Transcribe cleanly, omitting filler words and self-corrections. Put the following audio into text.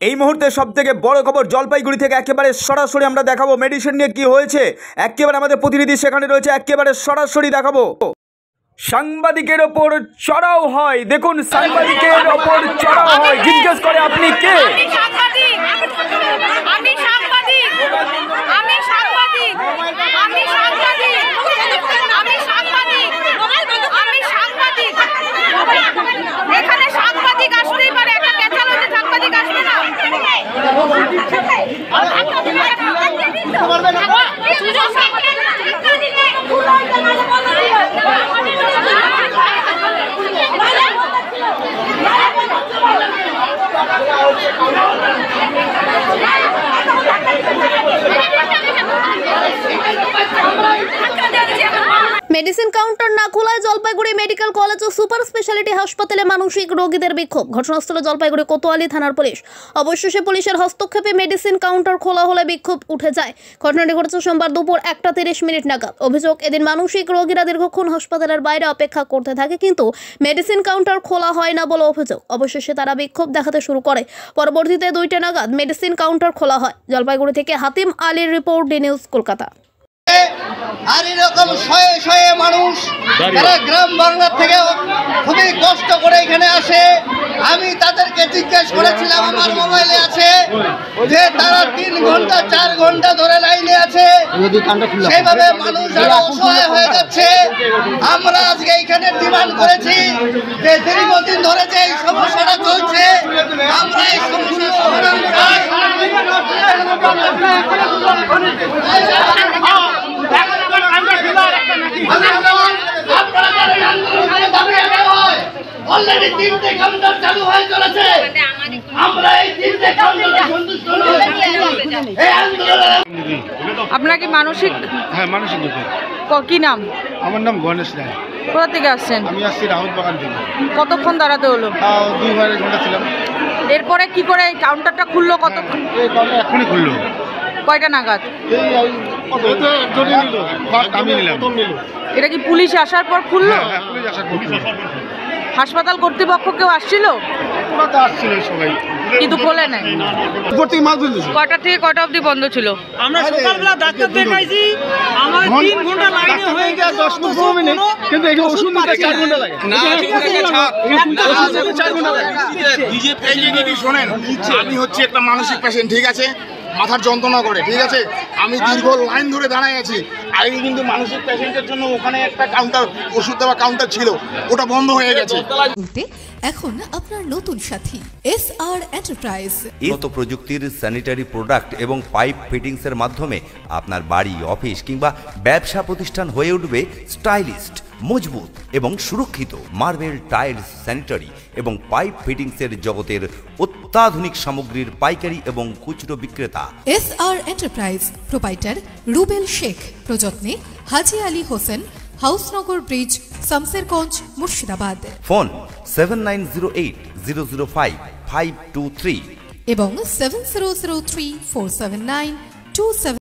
এই মুহূর্তে সবথেকে বড় খবর জলপাইগুড়ি থেকে একেবারে সরাসরি আমরা দেখাবো মেডিসিন নিয়ে কি হয়েছে। একেবারে আমাদের প্রতিনিধি সেখানে রয়েছে, একেবারে সরাসরি দেখাবো। সাংবাদিকের ওপর চড়াও হয়, দেখুন সাংবাদিকের ওপর চড়াও হয়, জিজ্ঞেস করে আপনি কে? এখানে সাংবাদিক আসতেই পারে, একটা ক্যাচাল হচ্ছে সাংবাদিক আসবে না। মেডিসিন কাউন্টার না খোলায় জলপাইগুড়ি মেডিকেল কলেজ ও সুপার স্পেশালিটি হাসপাতালে মানসিক রোগীদের বিক্ষোভ। ঘটনাস্থলে জলপাইগুড়ি কোতোয়ালি থানার পুলিশ। অবশেষে পুলিশের হস্তক্ষেপে মেডিসিন কাউন্টার খোলা হলে বিক্ষোভ উঠে যায়। ঘটনাটি ঘটেছে সোমবার দুপুর 1:30 নাগাদ। অভিযোগ, এদিন মানসিক রোগীরা দীর্ঘক্ষণ হাসপাতালের বাইরে অপেক্ষা করতে থাকে, কিন্তু মেডিসিন কাউন্টার খোলা হয় না বলে অভিযোগ। অবশেষে তারা বিক্ষোভ দেখাতে শুরু করে। পরবর্তীতে 2টা নাগাদ মেডিসিন কাউন্টার খোলা হয়। জলপাইগুড়ি থেকে হাতিম আলীর রিপোর্ট, ডি নিউজ কলকাতা। আর এরকম শয়ে শয়ে মানুষ যারা গ্রাম বাংলা থেকে খুবই কষ্ট করে এখানে আসে, আমি তাদেরকে জিজ্ঞেস করেছিলাম, আমার মোবাইলে আছে, যে তারা 3 ঘন্টা 4 ঘন্টা ধরে লাইনে আছে। সেইভাবে মানুষ আরো অসহায় হয়ে যাচ্ছে। আমরা আজকে এখানে ডিমান্ড করেছি যে দীর্ঘদিন ধরে যে এই সমস্যাটা চলছে, আমরা এই সমস্যার সমাধান চাই। অলরেডি 3টে কাউন্টার চালু হয়ে চলেছে। আমরা এই 3টে কাউন্টারে সন্তুষ্ট নই। এই আন্দোলন আপনার কি মানসিক? হ্যাঁ, মানসিক রোগী। কি নাম? আমার নাম গণেশ রায়। কোথা থেকে আসছেন? আমি আসছি রাহুল বাগান থেকে। কতক্ষণ দাঁড়াতে হলো? 2 ঘন্টা ছিলাম। এরপরে কি করে কাউন্টারটা খুললো? কত এই কাউন্টার এখনই খুললো। কয়টা নাগাদ? আমি নিলাম। এটা কি পুলিশ আসার পর খুললো? হ্যাঁ, পুলিশ আসার পর খুললো। হাসপাতাল কর্তৃপক্ষ কেউ আসছিল? ওরা তো আসছিল সবাই, কিন্তু খোলে নাই। উপর থেকে মাছ ফেলতেছে। কয়টা থেকে কয়টা অবধি বন্ধ ছিল? আমরা সকালবেলা ডাক্তার দেখাইছি, আমার 3 ঘন্টা লাইনে হয়ে গেছে 10-15 মিনিট, কিন্তু এই ওষুধ নিতে 4 ঘন্টা লাগে। না, ঠিক আছে, 4 ঘন্টা লাগে। বিজেপি শোনেন, আমি হচ্ছে একটা মানসিক পেশেন্ট, ঠিক আছে, মাথার যন্ত্রণা করে, ঠিক আছে, আমি দীর্ঘ লাইন ধরে দাঁড়ায় আছি। আগে কিন্তু মানসিক পেশেন্টের জন্য ওখানে একটা কাউন্টার, ওষুধ দেওয়া কাউন্টার ছিল, ওটা বন্ধ হয়ে গেছে। এখন আপনার নতুন সাথী SR এন্টারপ্রাইজ। উন্নত প্রযুক্তির স্যানিটারি প্রোডাক্ট এবং পাইপ ফিটিংসের মাধ্যমে আপনার বাড়ি, অফিস কিংবা ব্যবসা প্রতিষ্ঠান হয়ে উঠবে স্টাইলিস্ট, মজবুত এবং সুরক্ষিত। মার্বেল, টাইলস, স্যানিটারি এবং পাইপ ফিটিংসের জগতের অত্যাধুনিক সামগ্রীর পাইকারি এবং খুচরো বিক্রেতা SR enterprise. Proprietor Rubel Sheikh. প্রযত্নে হাজি আলী হোসেন, হাউসনগর ব্রিজ, শামসেরগঞ্জ, মুর্শিদাবাদ। ফোন 7908005523 এবং 7003479272